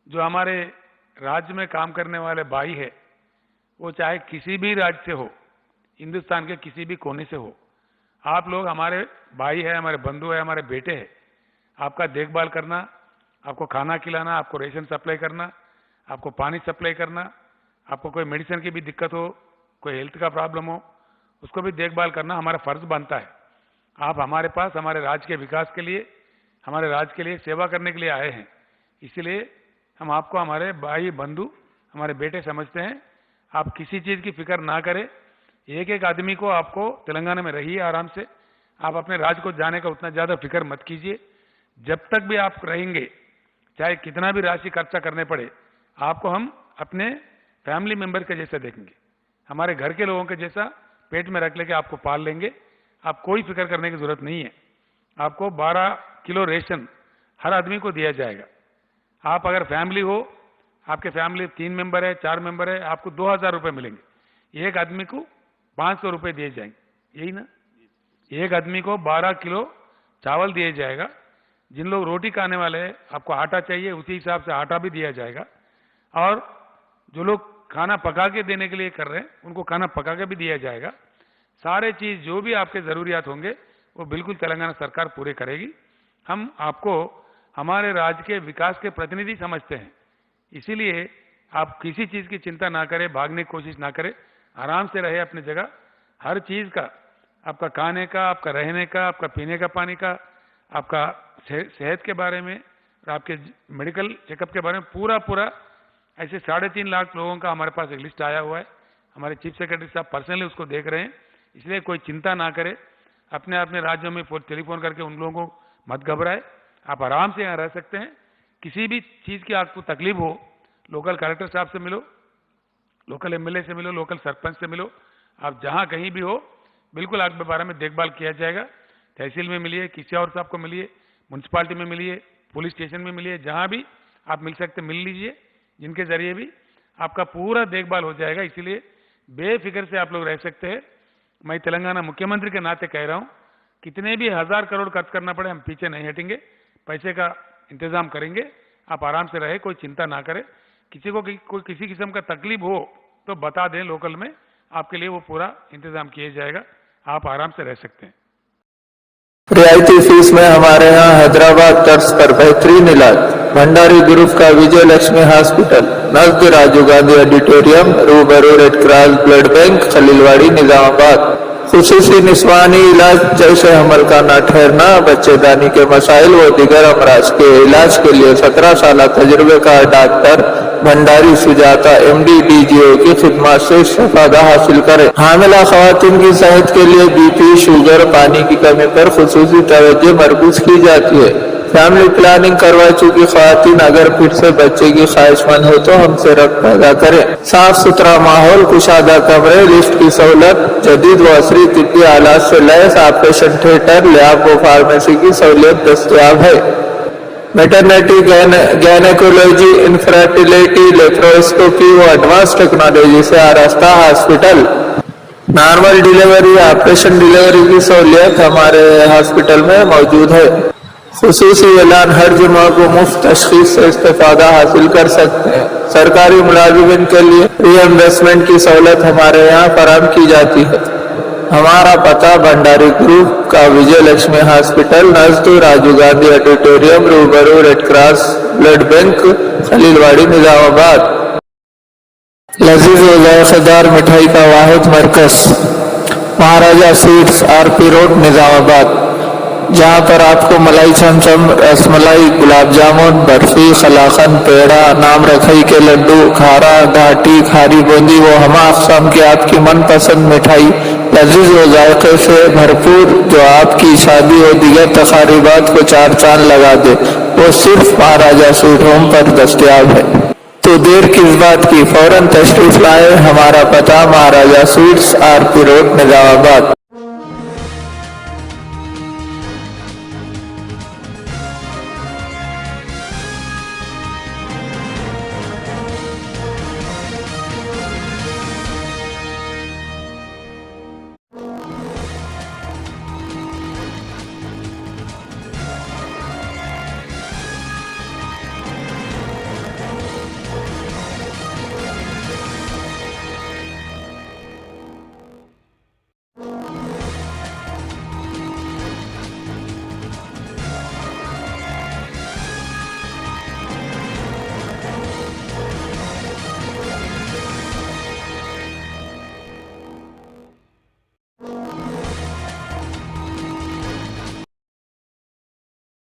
जो हमारे राज्य में काम करने वाले भाई है, वो चाहे किसी भी राज्य से हो, हिंदुस्तान के किसी भी कोने से हो, आप लोग हमारे भाई है, हमारे बंधु है, हमारे बेटे हैं। आपका देखभाल करना, आपको खाना खिलाना, आपको रेशन सप्लाई करना, आपको पानी सप्लाई करना, आपको कोई मेडिसिन की भी दिक्कत हो, कोई हेल्थ का प्रॉब्लम हो, उसको भी देखभाल करना हमारा फर्ज बनता है। आप हमारे पास हमारे राज्य के विकास के लिए, हमारे राज्य के लिए सेवा करने के लिए आए हैं। इसलिए हम आपको हमारे भाई बंधु, हमारे बेटे समझते हैं। आप किसी चीज़ की फिक्र ना करें। एक एक आदमी को आपको तेलंगाना में रहिए आराम से। आप अपने राज्य को जाने का उतना ज़्यादा फिक्र मत कीजिए। जब तक भी आप रहेंगे, चाहे कितना भी राशि खर्चा करने पड़े, आपको हम अपने फैमिली मेंबर के जैसे देखेंगे, हमारे घर के लोगों के जैसा पेट में रख लेके आपको पाल लेंगे। आप कोई फिक्र करने की जरूरत नहीं है। आपको 12 किलो रेशन हर आदमी को दिया जाएगा। आप अगर फैमिली हो, आपके फैमिली 3 मेंबर है, 4 मेंबर है, आपको 2000 रुपये मिलेंगे। एक आदमी को 500 रुपये दिए जाएंगे, यही ना। एक आदमी को 12 किलो चावल दिया जाएगा। जिन लोग रोटी खाने वाले हैं, आपको आटा चाहिए, उसी हिसाब से आटा भी दिया जाएगा। और जो लोग खाना पका के देने के लिए कर रहे हैं, उनको खाना पका के भी दिया जाएगा। सारे चीज जो भी आपके जरूरियात होंगे, वो बिल्कुल तेलंगाना सरकार पूरे करेगी। हम आपको हमारे राज्य के विकास के प्रतिनिधि समझते हैं। इसीलिए आप किसी चीज की चिंता ना करें, भागने की कोशिश ना करें, आराम से रहे अपनी जगह। हर चीज का, आपका खाने का, आपका रहने का, आपका पीने का पानी का, आपका सेहत के बारे में और आपके मेडिकल चेकअप के बारे में पूरा ऐसे 3.5 लाख लोगों का हमारे पास एक लिस्ट आया हुआ है। हमारे चीफ सेक्रेटरी साहब पर्सनली उसको देख रहे हैं। इसलिए कोई चिंता ना करे। अपने राज्यों में टेलीफोन करके उन लोगों को मत घबराए। आप आराम से यहाँ रह सकते हैं। किसी भी चीज़ की आपको तकलीफ हो, लोकल कलेक्टर साहब से मिलो, लोकल एमएलए से मिलो, लोकल सरपंच से मिलो। आप जहाँ कहीं भी हो, बिल्कुल आपके बारे में देखभाल किया जाएगा। तहसील में मिलिए, किसी और साहब को मिलिए, म्यूनसिपालिटी में मिलिए, पुलिस स्टेशन में मिलिए, जहाँ भी आप मिल सकते मिल लीजिए, जिनके जरिए भी आपका पूरा देखभाल हो जाएगा। इसीलिए बेफिक्र से आप लोग रह सकते हैं। मैं तेलंगाना मुख्यमंत्री के नाते कह रहा हूँ, कितने भी 1000 करोड़ खर्च करना पड़े, हम पीछे नहीं हटेंगे। पैसे का इंतजाम करेंगे। आप आराम से रहे, कोई चिंता ना करें। किसी को कोई किसी किस्म का तकलीफ हो तो बता दें, लोकल में आपके लिए वो पूरा इंतजाम किया जाएगा। आप आराम से रह सकते हैं। रियायती फीस में हमारे यहाँ हैदराबाद तर्ज पर बेहतरीन इलाज। भंडारी ग्रुप का विजय लक्ष्मी हॉस्पिटल, नजदीक राजीव गांधी ऑडिटोरियम, रूबरू red cross blood bank, Khaleelwadi, Nizamabad. खुसूसी निस्वानी इलाज जैसे हमल का न ठहरना, बच्चेदानी के मसाइल व दिगर अमराज के इलाज के लिए 17 साल तजुर्बे का doctor Bhandari Sujata MD DGO की खिदमत से इस्तेफादा हासिल करें। हामिला खवातीन की सेहत के लिए BP, शुगर, पानी की कमी पर खुसूसी तवज्जो मरकूज की जाती है। फैमिली प्लानिंग करवा चुकी खवातीन अगर फिर से बच्चे की ख्वाहिशमंद हो तो हमसे रब्त पैदा करें। साफ सुथरा माहौल, कुशादा कमरे, लिफ्ट की सहूलत, जदीद व असरी तिब्बी आलात से लैस ऑपरेशन थिएटर, लैब व फार्मेसी की सहूलियत दस्तयाब है। मेटरनिटी, गैनेकोलॉजी, इनफर्टिलिटी, लेप्रोस्कोपी व एडवांस टेक्नोलॉजी से आरास्ता hospital. Normal delivery, operation delivery की सहूलियत हमारे हॉस्पिटल में मौजूद है। खुसूसी ऐलान, हर जुमा को मुफ्त तशखीस से इस्तेफादा हासिल कर सकते हैं। सरकारी मुलाजिमिन के लिए रीइंबर्समेंट की सहूलत हमारे यहाँ फराहम की जाती है। हमारा पता भंडारी ग्रुप का विजय लक्ष्मी हॉस्पिटल, नजदीक राजीव गांधी ऑडिटोरियम, रूबरू red cross blood bank, Khaleelwadi, Nizamabad. लजीज व जायकेदार मिठाई का वाहिद मरकज, Maharaja sweets, RP road, Nizamabad, जहाँ पर आपको मलाई चमचम, रसमलाई, गुलाब जामुन, बर्फी, कलाकंद, पेड़ा, नाम रखई के लड्डू, खारा, घाटी, खारी बूंदी वो हमा अक़साम की आपकी मनपसंद मिठाई लजीज व जायके से भरपूर, जो आपकी शादी और दीगर तकारीबात को 4 चांद लगा दे, वो सिर्फ महाराजा स्वीट होम पर दस्तयाब है। तो देर किस बात की, फौरन तशरीफ लाए। हमारा पता महाराजा स्वीट्स, RP रोड, निजामाबाद।